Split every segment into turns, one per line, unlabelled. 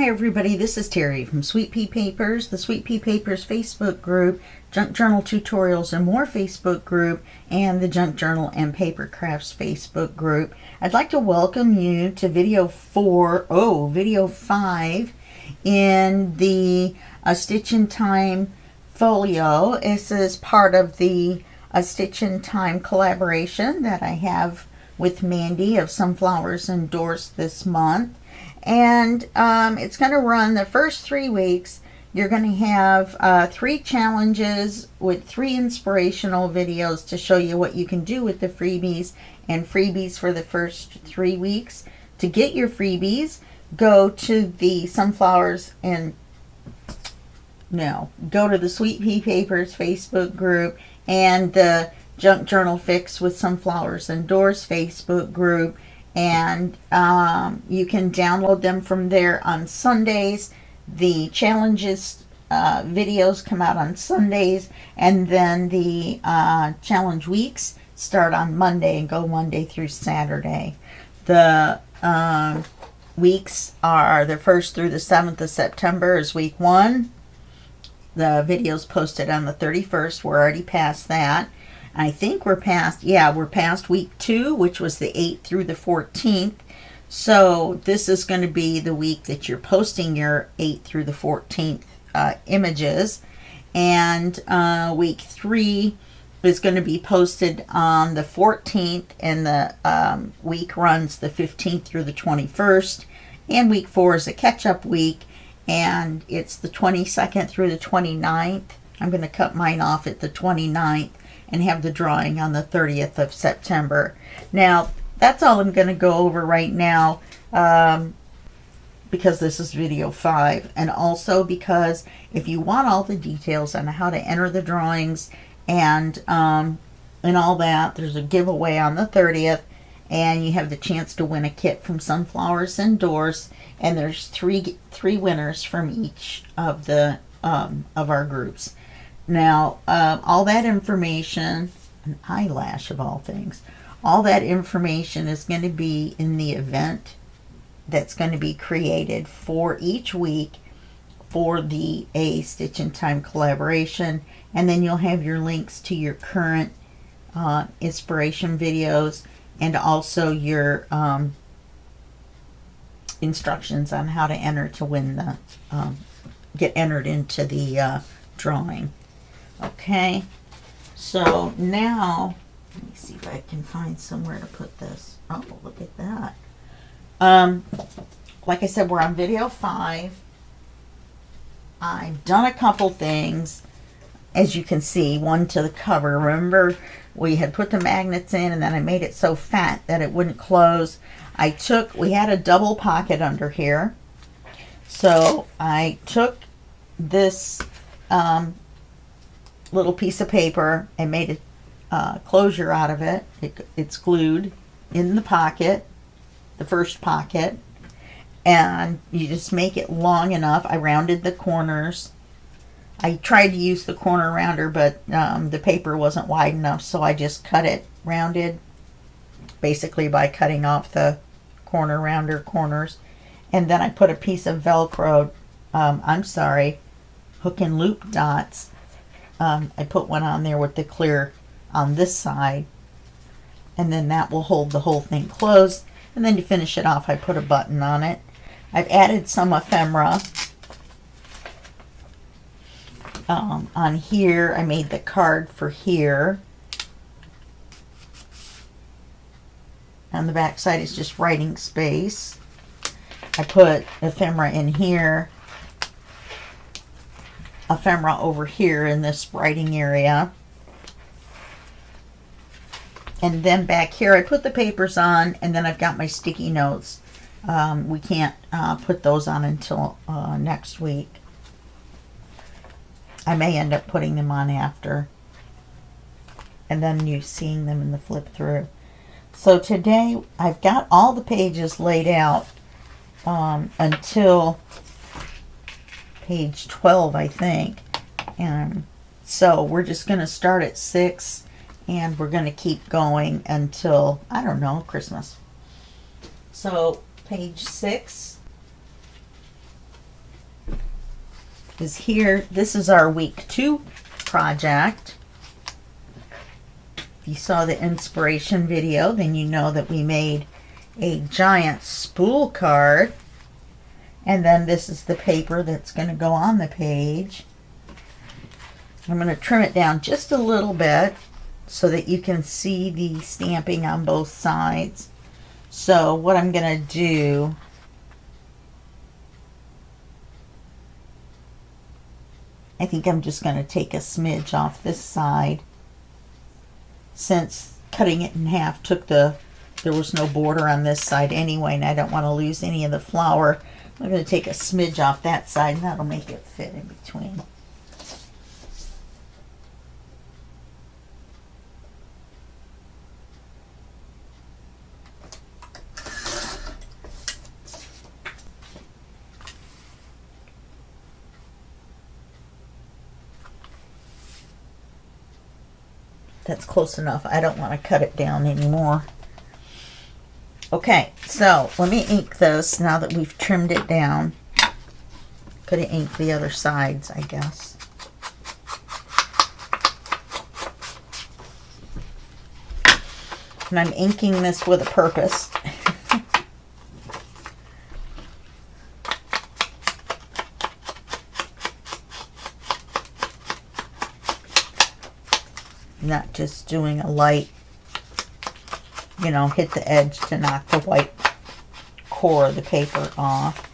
Hi everybody, this is Teri from Sweet Pea Papers, the Sweet Pea Papers Facebook group, Junk Journal Tutorials and More Facebook group, and the Junk Journal and Paper Crafts Facebook group. I'd like to welcome you to video 5 in the Stitch in Time folio. This is part of the Stitch in Time collaboration that I have with Mandy of Sunflowers and Doors this month. And it's going to run the first 3 weeks. You're going to have 3 challenges with 3 inspirational videos to show you what you can do with the freebies and freebies for the first 3 weeks. To get your freebies, go to the go to the Sweet Pea Papers Facebook group and the Junk Journal Fix with Sunflowers and Doors Facebook group. And you can download them from there on Sundays. The challenges videos come out on Sundays, and then the challenge weeks start on Monday and go Monday through Saturday. The weeks are the 1st through the 7th of September is week 1. The videos posted on the 31st. We're already past that. I think we're past week 2, which was the 8th through the 14th. So this is going to be the week that you're posting your 8th through the 14th images. And week 3 is going to be posted on the 14th, and the week runs the 15th through the 21st. And week 4 is a catch-up week, and it's the 22nd through the 29th. I'm going to cut mine off at the 29th. And have the drawing on the 30th of September. Now, that's all I'm going to go over right now because this is video 5. And also because if you want all the details on how to enter the drawings and all that, there's a giveaway on the 30th. And you have the chance to win a kit from Sunflowers and Doors. And there's three winners from each of the of our groups. Now, all that information, an eyelash of all things, all that information is going to be in the event that's going to be created for each week for the Stitch in Time collaboration. And then you'll have your links to your current inspiration videos and also your instructions on how to enter to win the, get entered into the drawing. Okay, so now, let me see if I can find somewhere to put this. Oh, look at that. Like I said, we're on video 5. I've done a couple things, as you can see, one to the cover. Remember, we had put the magnets in, and then I made it so fat that it wouldn't close. We had a double pocket under here. So I took this little piece of paper and made a closure out of it. It's glued in the pocket, the first pocket, and you just make it long enough. I rounded the corners. I tried to use the corner rounder, but the paper wasn't wide enough, so I just cut it rounded, basically by cutting off the corner rounder corners. And then I put a piece of Velcro, hook and loop dots. I put one on there with the clear on this side, and then that will hold the whole thing closed. And then to finish it off, I put a button on it. I've added some ephemera on here. I made the card for here. On the back side is just writing space. I put ephemera in here, ephemera over here in this writing area, and then back here I put the papers on, and then I've got my sticky notes. We can't put those on until next week. I may end up putting them on after, and then you seeing them in the flip through. So today I've got all the pages laid out until page 12, I think. And so we're just going to start at 6, and we're going to keep going until, I don't know, Christmas. So page 6 is here. This is our week 2 project. If you saw the inspiration video, then you know that we made a giant spool card. And then this is the paper that's going to go on the page. I'm going to trim it down just a little bit so that you can see the stamping on both sides. So what I'm going to do, I think I'm just going to take a smidge off this side, since cutting it in half there was no border on this side anyway, and I don't want to lose any of the flower. I'm going to take a smidge off that side, and that'll make it fit in between. That's close enough. I don't want to cut it down anymore. Okay, so let me ink this now that we've trimmed it down. Could have inked the other sides, I guess. And I'm inking this with a purpose. Not just doing a light, hit the edge to knock the white core of the paper off.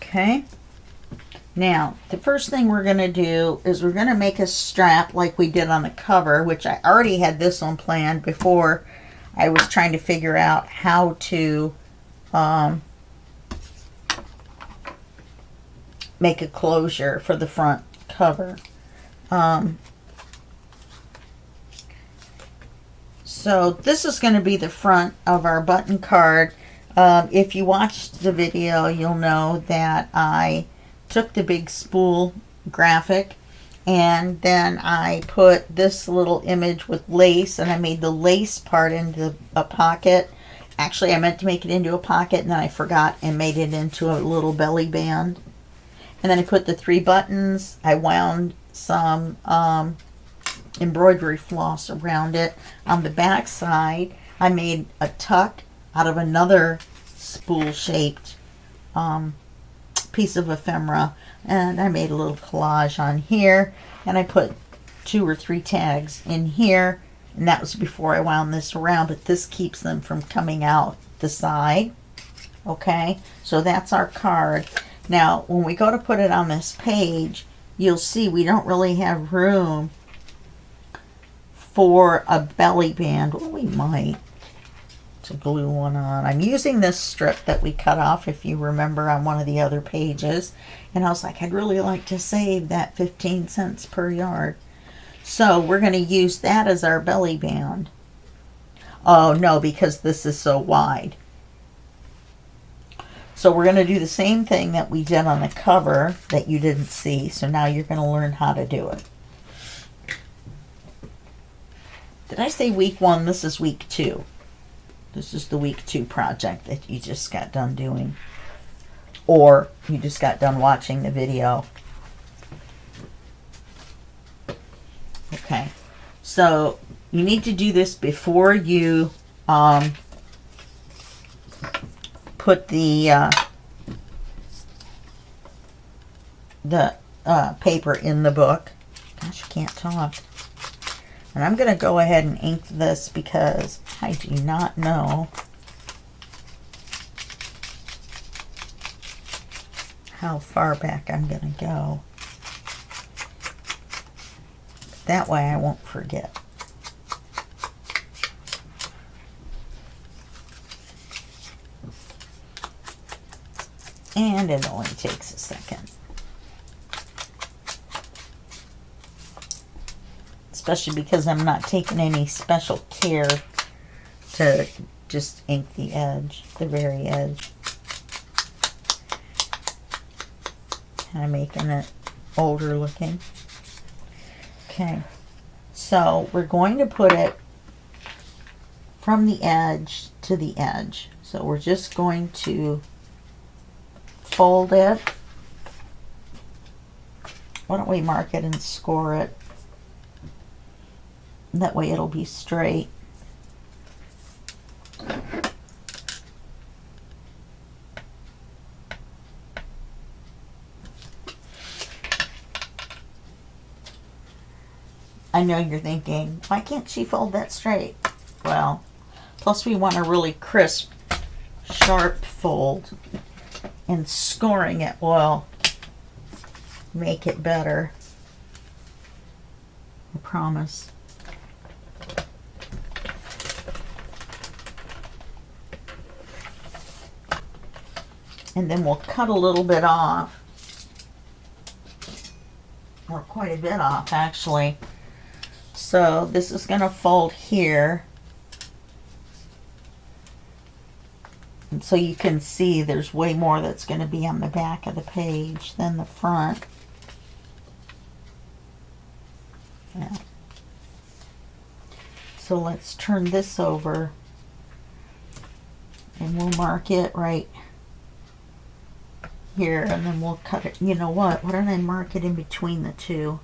Okay. Now, the first thing we're going to do is we're going to make a strap like we did on the cover, which I already had this one planned before I was trying to figure out how to make a closure for the front cover. So this is going to be the front of our button card. If you watched the video, you'll know that I took the big spool graphic and then I put this little image with lace, and I made the lace part into a pocket. Actually, I meant to make it into a pocket, and then I forgot and made it into a little belly band. And then I put the 3 buttons. I wound some embroidery floss around it. On the back side, I made a tuck out of another spool shaped piece of ephemera, and I made a little collage on here, and I put 2 or 3 tags in here, and that was before I wound this around, but this keeps them from coming out the side. Okay, so that's our card. Now when we go to put it on this page, you'll see we don't really have room for a belly band. Well, we might to glue one on. I'm using this strip that we cut off, if you remember, on one of the other pages, and I was like, I'd really like to save that 15 cents per yard. So we're going to use that as our belly band. Oh no, because this is so wide. So we're going to do the same thing that we did on the cover that you didn't see, so now you're going to learn how to do it. Did I say week 1? This is week 2. This is the week 2 project that you just got done doing. Or you just got done watching the video. Okay. So you need to do this before you put the paper in the book. Gosh, I can't talk. And I'm going to go ahead and ink this because I do not know how far back I'm going to go. That way I won't forget. And it only takes a second. Especially because I'm not taking any special care to just ink the edge, the very edge. kind of making it older looking. Okay, so we're going to put it from the edge to the edge. So we're just going to fold it. Why don't we mark it and score it? That way it'll be straight. I know you're thinking, why can't she fold that straight? Well, plus we want a really crisp, sharp fold, and scoring it will make it better. I promise. And then we'll cut a little bit off, or quite a bit off actually. So this is going to fold here. And so you can see there's way more that's going to be on the back of the page than the front. Yeah. So let's turn this over and we'll mark it right here, and then we'll cut it. You know what? Why don't I mark it in between the two?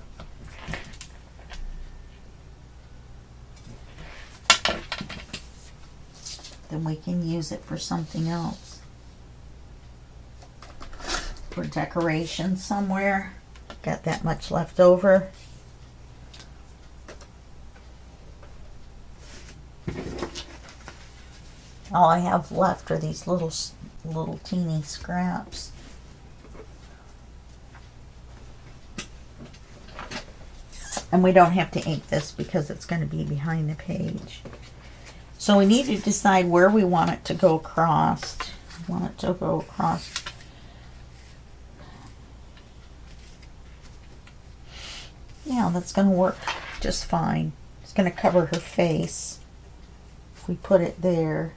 Then we can use it for something else. For decoration somewhere. Got that much left over. All I have left are these little teeny scraps. And we don't have to ink this because it's going to be behind the page. So we need to decide where we want it to go across. We want it to go across. Yeah, that's going to work just fine. It's going to cover her face. If we put it there.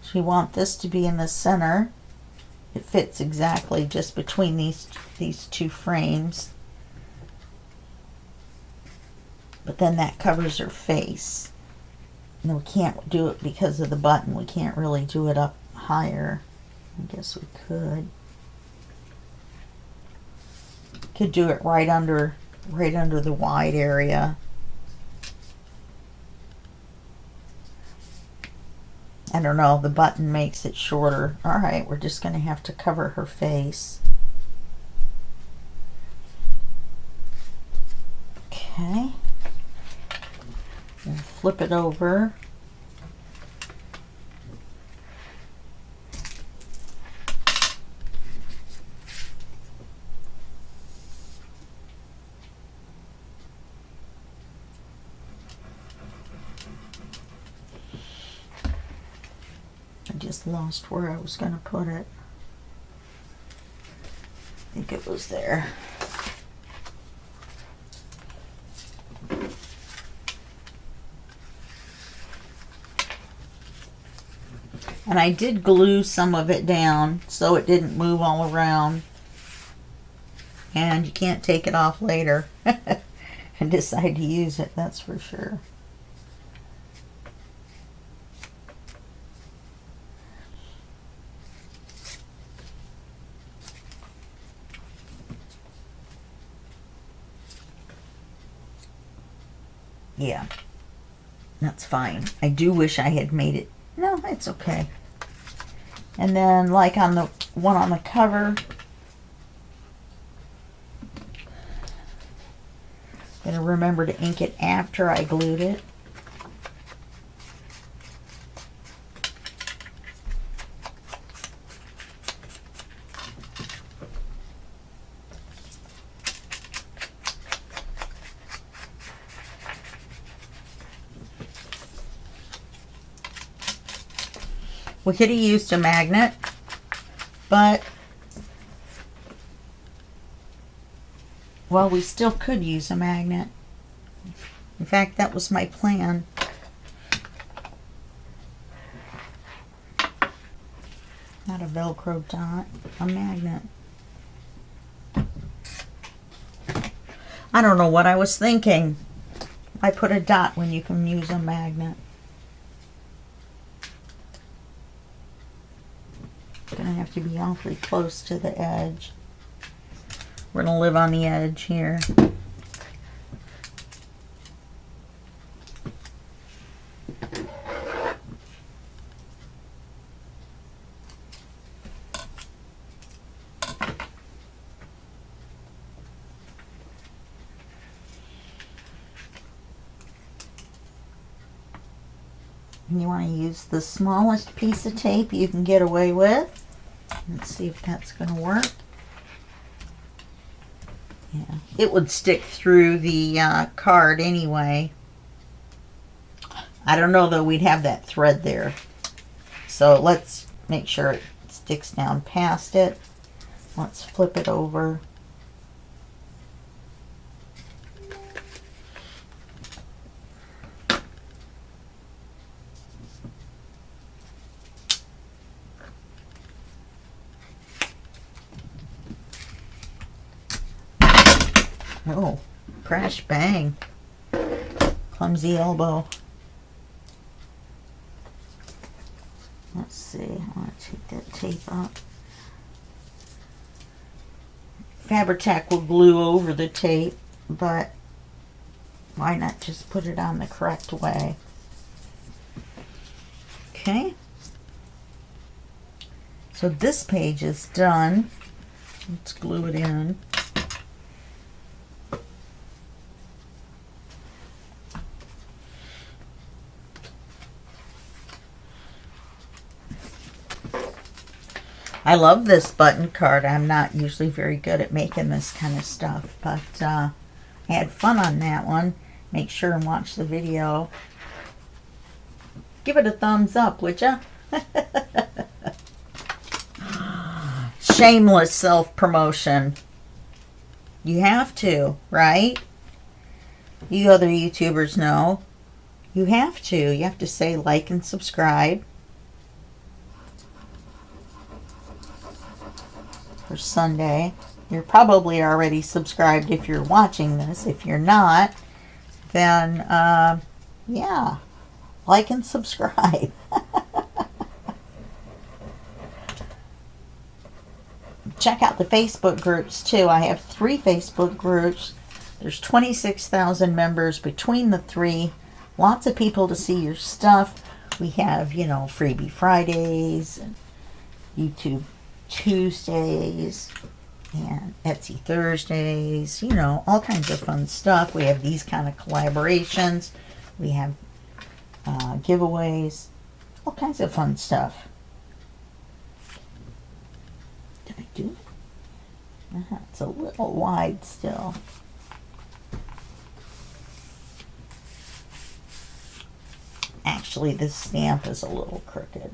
So we want this to be in the center. It fits exactly just between these two frames. But then that covers her face. And we can't do it because of the button. We can't really do it up higher. I guess we could. Could do it right under the wide area. I don't know, the button makes it shorter. Alright, we're just going to have to cover her face. Okay. And flip it over. I just lost where I was going to put it. I think it was there. And I did glue some of it down so it didn't move all around. And you can't take it off later and decide to use it, that's for sure. Yeah, that's fine. I do wish I had made it. No, it's okay. And then like on the one on the cover, gotta remember to ink it after I glued it. We could have used a magnet, but, well, we still could use a magnet. In fact, that was my plan. Not a Velcro dot, a magnet. I don't know what I was thinking. I put a dot when you can use a magnet. Gonna have to be awfully close to the edge. We're gonna live on the edge here. And you want to use the smallest piece of tape you can get away with. Let's see if that's going to work. Yeah, it would stick through the card anyway. I don't know though, we'd have that thread there. So let's make sure it sticks down past it. Let's flip it over. Oh, crash, bang. Clumsy elbow. Let's see, I want to take that tape up. Fabri-Tac will glue over the tape, but why not just put it on the correct way? Okay. So this page is done. Let's glue it in. I love this button card. I'm not usually very good at making this kind of stuff, but I had fun on that one. Make sure and watch the video. Give it a thumbs up, would ya? Shameless self-promotion. You have to, right? You other YouTubers know. You have to. You have to say like and subscribe. For Sunday. You're probably already subscribed if you're watching this. If you're not, then yeah, like and subscribe. Check out the Facebook groups too. I have 3 Facebook groups. There's 26,000 members between the 3. Lots of people to see your stuff. We have, you know, Freebie Fridays and YouTube Tuesdays and Etsy Thursdays, you know, all kinds of fun stuff. We have these kind of collaborations. We have giveaways, all kinds of fun stuff. Did I do it? It's a little wide still. Actually, this stamp is a little crooked.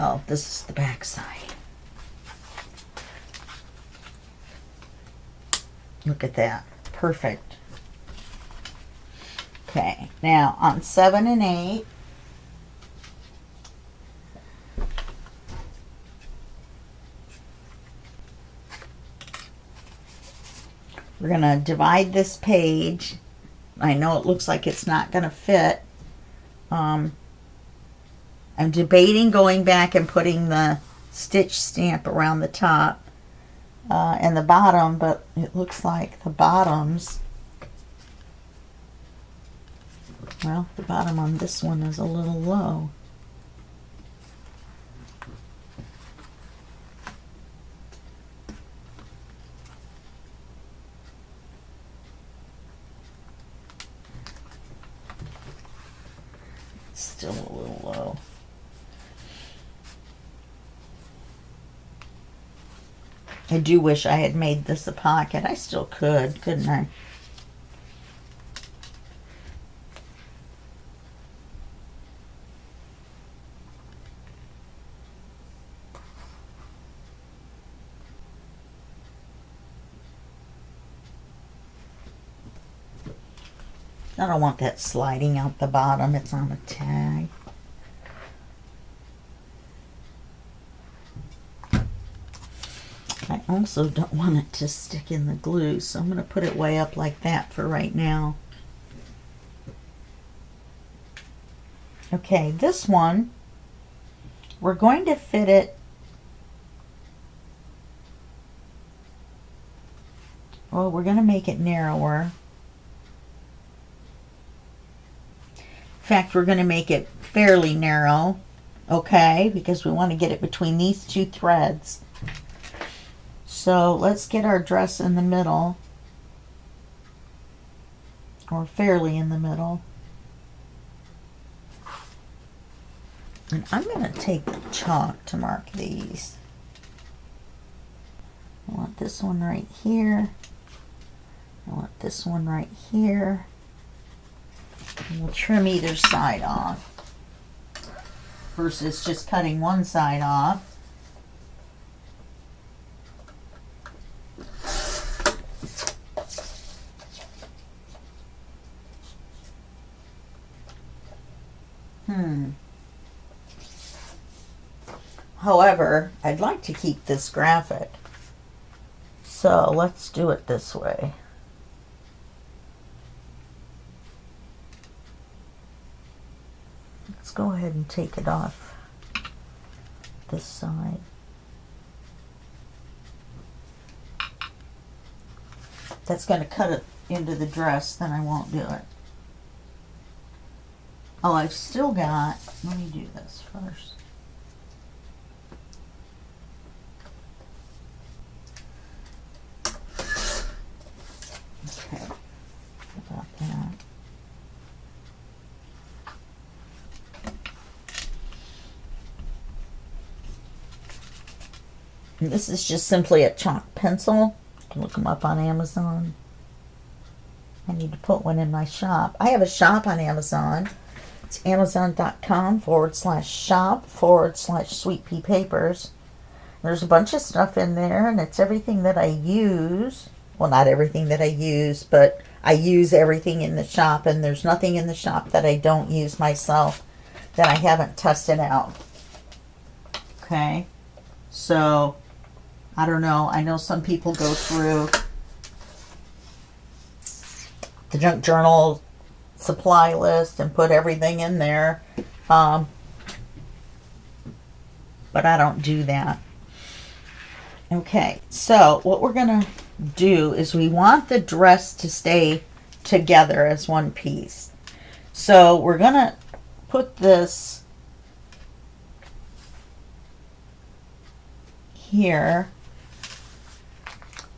Oh, this is the back side. Look at that. Perfect. Okay, now on 7 and 8, we're going to divide this page. I know it looks like it's not going to fit. I'm debating going back and putting the stitch stamp around the top and the bottom, but it looks like the bottoms, well, the bottom on this one is a little low. It's still a little low. I do wish I had made this a pocket. I still could, couldn't I? I don't want that sliding out the bottom. It's on a tag. I also don't want it to stick in the glue, so I'm going to put it way up like that for right now. Okay, this one, we're going to fit it, well, we're going to make it narrower. In fact, we're going to make it fairly narrow, okay, because we want to get it between these two threads. So let's get our dress in the middle, or fairly in the middle. And I'm going to take the chalk to mark these. I want this one right here. I want this one right here. And we'll trim either side off versus just cutting one side off. However, I'd like to keep this graphic. So let's do it this way. Let's go ahead and take it off this side. That's going to cut it into the dress, then I won't do it. Oh, I've still got, let me do this first. Okay, about that. And this is just simply a chalk pencil. You can look them up on Amazon. I need to put one in my shop. I have a shop on Amazon. It's amazon.com/shop/Sweet Pea Papers. There's a bunch of stuff in there, and it's everything that I use. Well, not everything that I use, but I use everything in the shop, and there's nothing in the shop that I don't use myself that I haven't tested out. Okay, so I don't know. I know some people go through the junk journal supply list and put everything in there, but I don't do that. Okay, so what we're gonna do is we want the dress to stay together as one piece. So we're gonna put this here.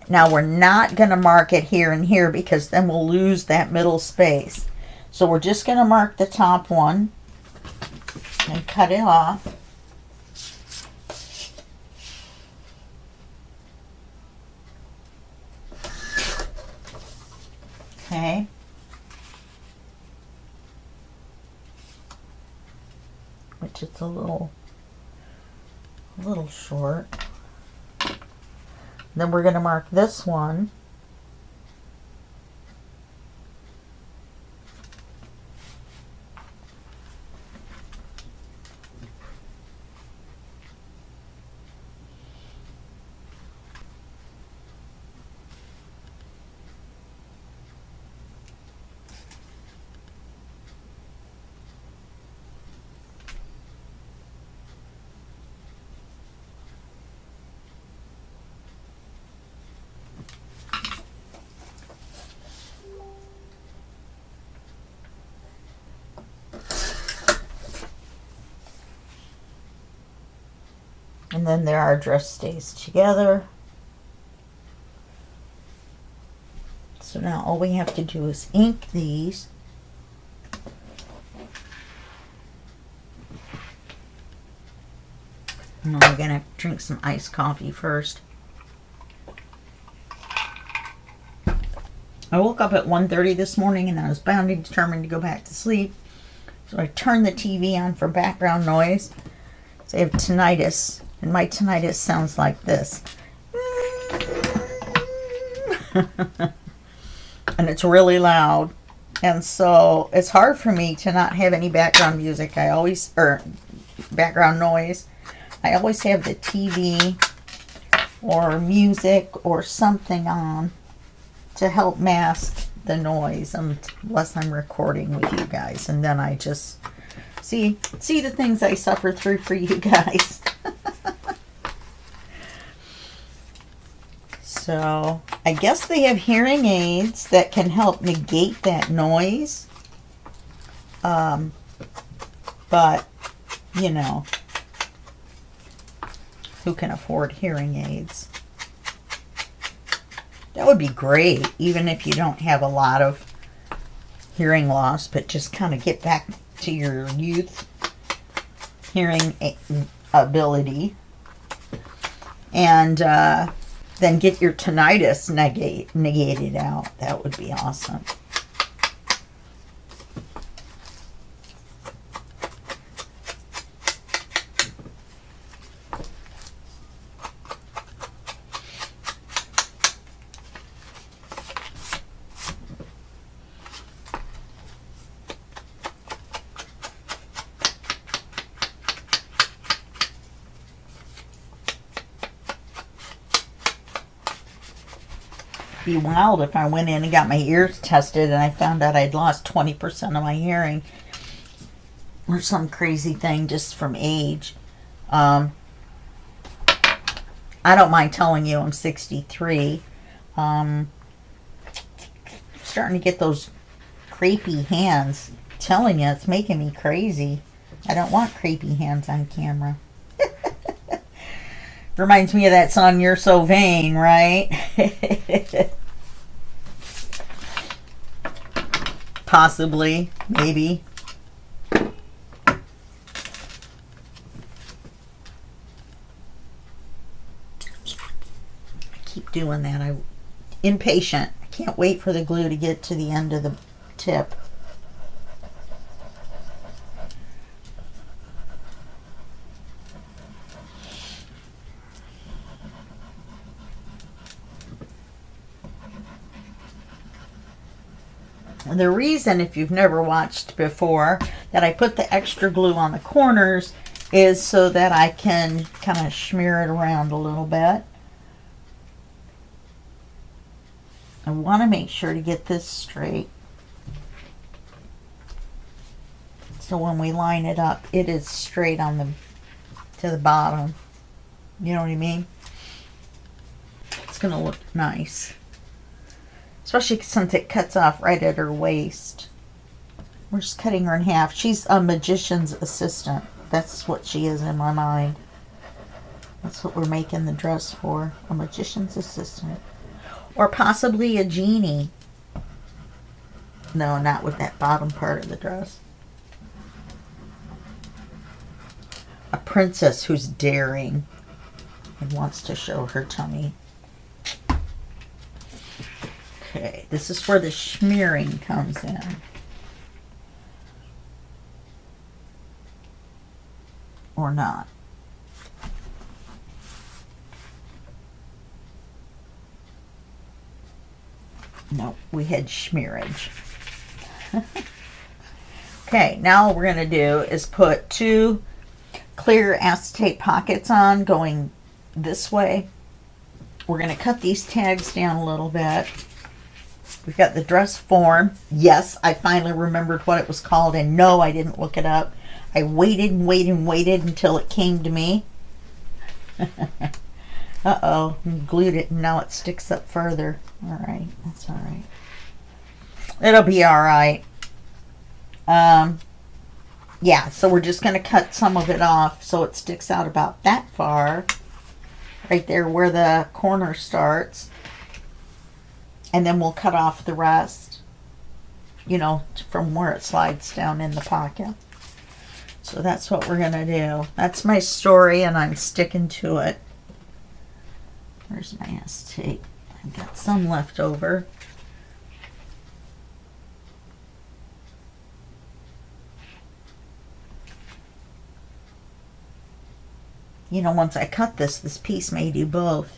Now we're not gonna mark it here and here because then we'll lose that middle space. So we're just gonna mark the top one and cut it off. Okay. Which is a little short. Then we're going to mark this one. And then there our dress stays together. So now all we have to do is ink these. And we're going to drink some iced coffee first. I woke up at 1:30 this morning and I was bound and determined to go back to sleep. So I turned the TV on for background noise. So I have tinnitus, and my tinnitus sounds like this. And it's really loud. And so it's hard for me to not have any background music. Or background noise. I always have the TV or music or something on to help mask the noise unless I'm recording with you guys. And then I just see the things I suffer through for you guys. So I guess they have hearing aids that can help negate that noise. But, you know, who can afford hearing aids? That would be great, even if you don't have a lot of hearing loss, but just kind of get back to your youth hearing ability. And then get your tinnitus negated out. That would be awesome. Be wild if I went in and got my ears tested and I found out I'd lost 20% of my hearing or some crazy thing just from age. I don't mind telling you I'm 63. Starting to get those crepey hands. I'm telling you, it's making me crazy. I don't want crepey hands on camera. Reminds me of that song, You're So Vain, right? Possibly, maybe. I keep doing that. I'm impatient. I can't wait for the glue to get to the end of the tip. The reason, if you've never watched before, that I put the extra glue on the corners is so that I can kind of smear it around a little bit. I want to make sure to get this straight. So when we line it up, it is straight on to the bottom. You know what I mean? It's going to look nice. Especially since it cuts off right at her waist. We're just cutting her in half. She's a magician's assistant. That's what she is in my mind. That's what we're making the dress for. A magician's assistant. Or possibly a genie. No, not with that bottom part of the dress. A princess who's daring and wants to show her tummy. Okay, this is where the smearing comes in. Or not. No, we had smearage. Okay, now what we're going to do is put 2 clear acetate pockets on going this way. We're going to cut these tags down a little bit. We've got the dress form. Yes, I finally remembered what it was called, and no, I didn't look it up. I waited and waited and waited until it came to me. Uh-oh, glued it and now it sticks up further. All right, that's all right. It'll be all right. Yeah, so we're just going to cut some of it off so it sticks out about that far. Right there where the corner starts. And then we'll cut off the rest, you know, from where it slides down in the pocket. So that's what we're going to do. That's my story, and I'm sticking to it. Where's my acetate? I've got some left over. You know, once I cut this piece may do both.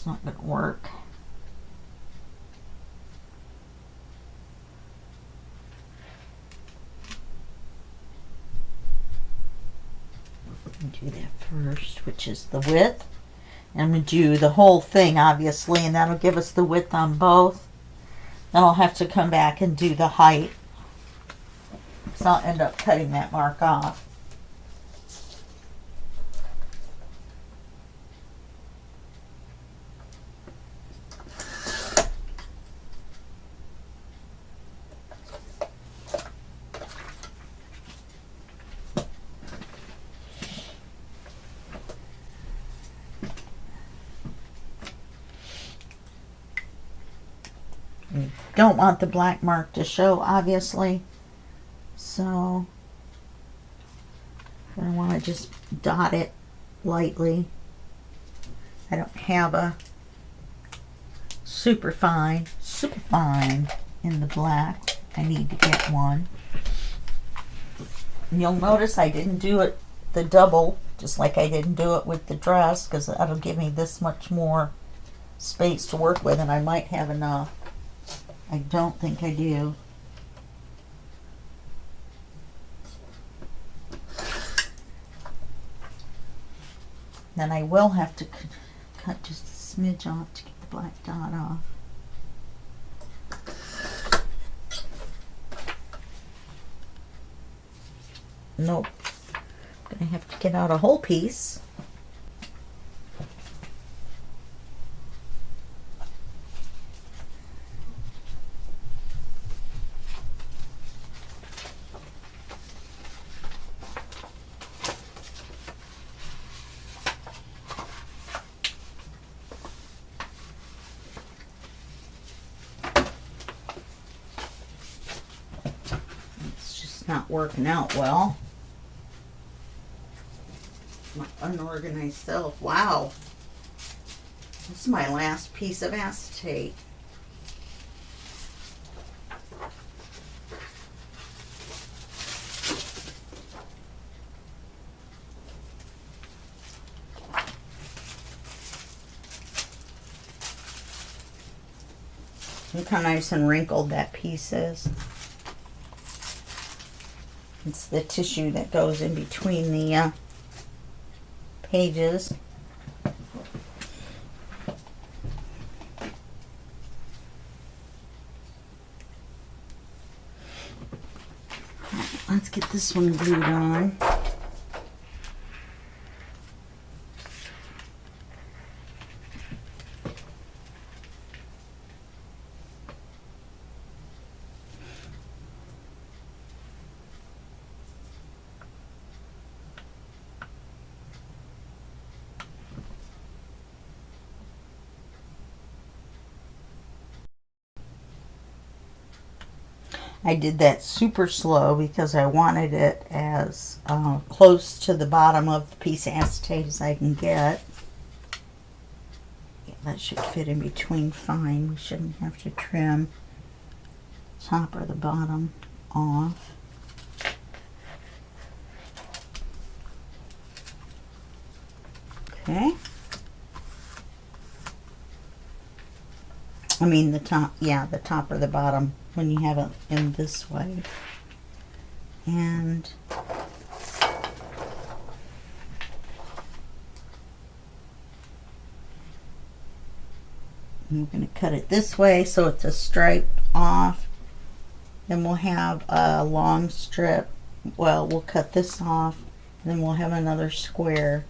It's not going to work. Do that first, which is the width. And I'm going to do the whole thing, obviously, and that'll give us the width on both. Then I'll have to come back and do the height. So I'll end up cutting that mark off. Don't want the black mark to show, obviously, so I want to just dot it lightly. I don't have a super fine in the black. I need to get one. And you'll notice I didn't do it the double, just like I didn't do it with the dress, because that'll give me this much more space to work with, and I might have enough. I don't think I do. Then I will have to cut just a smidge off to get the black dot off. Nope. I'm gonna have to get out a whole piece. Not working out well. My unorganized self. Wow. This is my last piece of acetate. Look how nice and wrinkled that piece is. It's the tissue that goes in between the pages. Let's get this one glued on. I did that super slow because I wanted it as close to the bottom of the piece of acetate as I can get. Yeah, that should fit in between fine. We shouldn't have to trim top or the bottom off. Okay. I mean the top, yeah, the top or the bottom when you have it in this way. And I'm going to cut it this way so it's a stripe off. Then we'll have a long strip. Well, we'll cut this off, and then we'll have another square.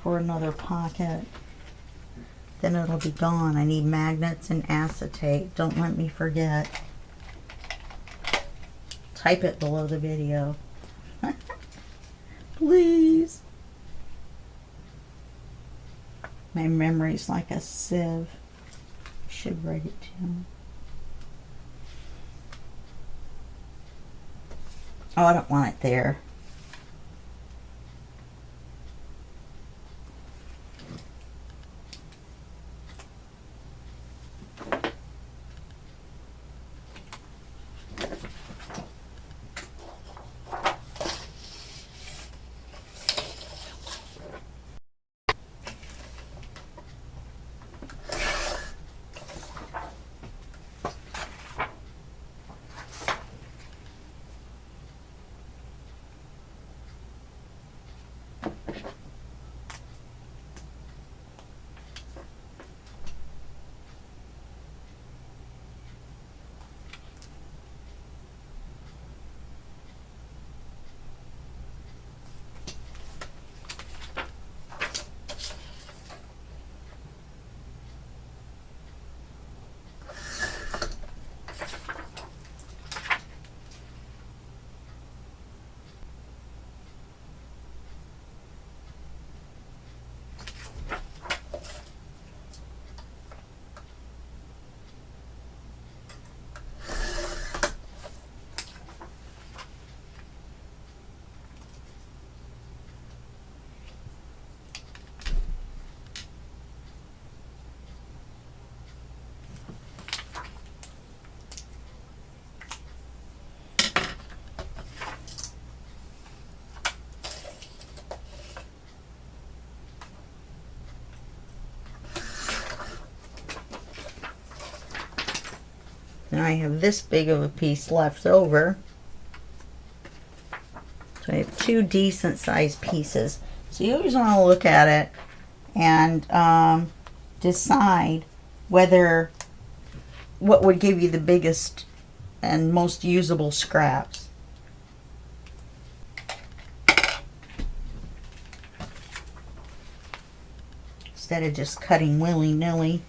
For another pocket. Then it'll be gone. I need magnets and acetate. Don't let me forget. Type it below the video. Please. My memory's like a sieve. I should write it down. Oh, I don't want it there. And I have this big of a piece left over. So I have two decent sized pieces. So you always want to look at it and decide whether what would give you the biggest and most usable scraps. Instead of just cutting willy-nilly.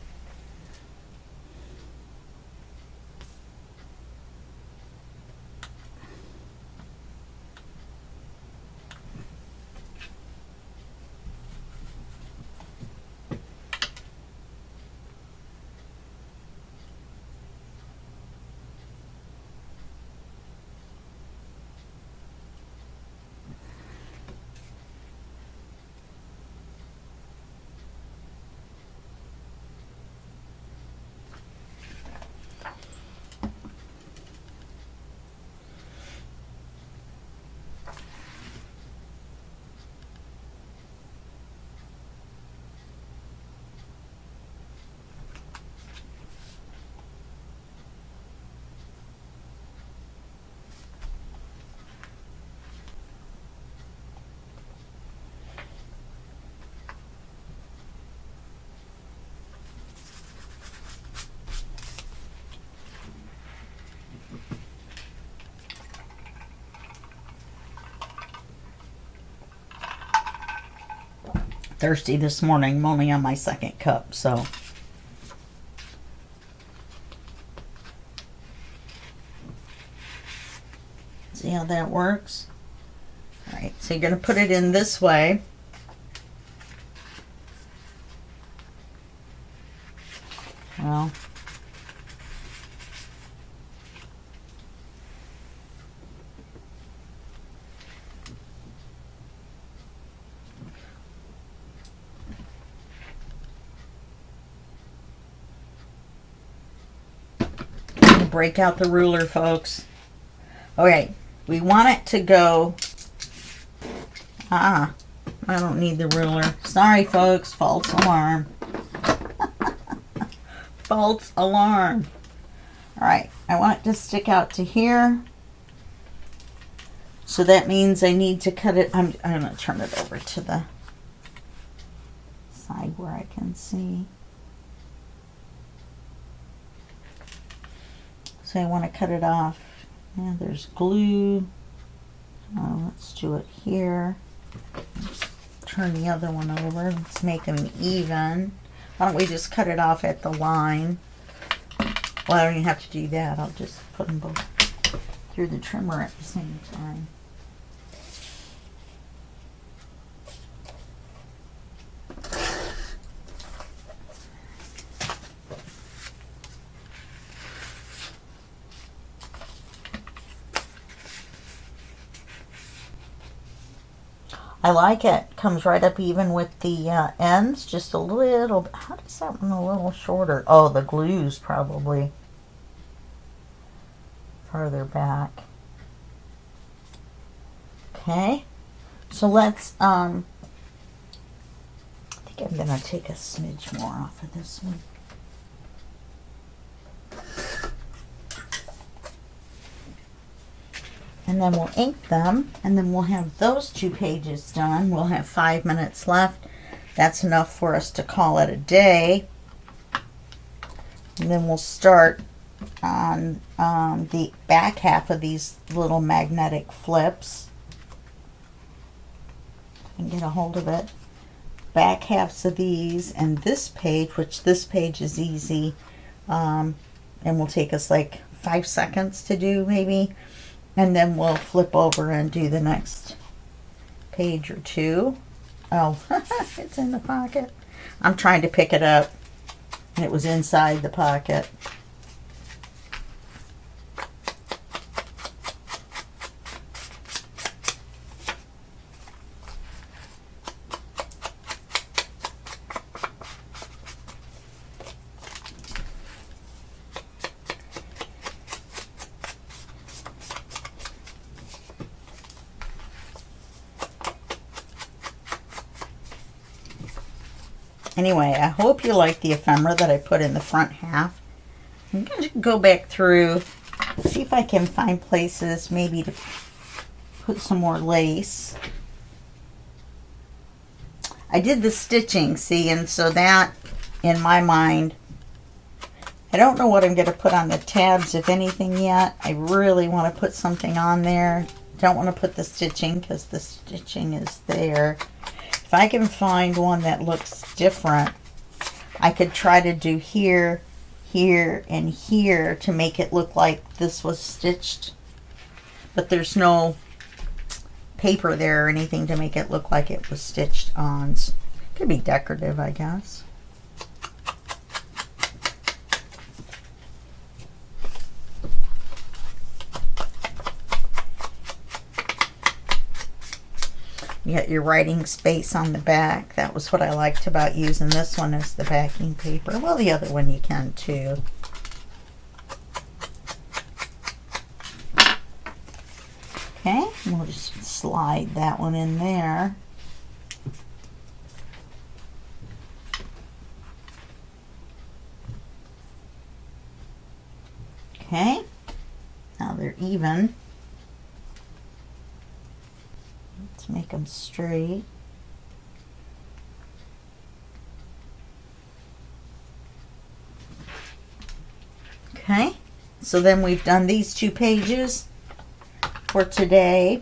Thirsty this morning. I'm only on my second cup, so. See how that works? All right, so you're going to put it in this way. Well, break out the ruler, folks. Okay, we want it to go. I don't need the ruler. Sorry, folks. False alarm. False alarm. All right, I want it to stick out to here. So that means I need to cut it. I'm going to turn it over to the side where I can see. So I want to cut it off. Yeah, there's glue. Let's do it here. Turn the other one over. Let's make them even. Why don't we just cut it off at the line? Well, I don't even have to do that. I'll just put them both through the trimmer at the same time. I like it. Comes right up even with the ends. Just a little. How does that one a little shorter? Oh, the glue's probably farther back. Okay. So let's, I think I'm going to take a smidge more off of this one. And then we'll ink them, and then we'll have those 2 pages done. We'll have 5 minutes left. That's enough for us to call it a day. And then we'll start on the back half of these little magnetic flips. And get a hold of it. Back halves of these and this page, which this page is easy, and will take us like 5 seconds to do maybe. And then we'll flip over and do the next page or 2. Oh, it's in the pocket. I'm trying to pick it up, and it was inside the pocket. Anyway, I hope you like the ephemera that I put in the front half. I'm going to go back through, see if I can find places maybe to put some more lace. I did the stitching, see, and so that, in my mind, I don't know what I'm going to put on the tabs, if anything, yet. I really want to put something on there. Don't want to put the stitching because the stitching is there. If I can find one that looks different, I could try to do here, here, and here to make it look like this was stitched. But there's no paper there or anything to make it look like it was stitched on. Could be decorative, I guess. You got your writing space on the back. That was what I liked about using this one as the backing paper. Well, the other one you can too. Okay, we'll just slide that one in there. Okay, now they're even. Let's make them straight. Okay, so then we've done these 2 pages for today.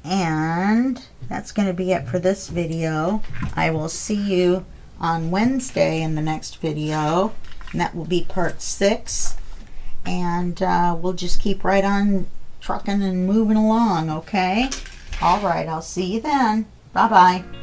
And that's going to be it for this video. I will see you on Wednesday in the next video, and that will be part 6. And we'll just keep right on trucking and moving along, okay? All right, I'll see you then. Bye-bye.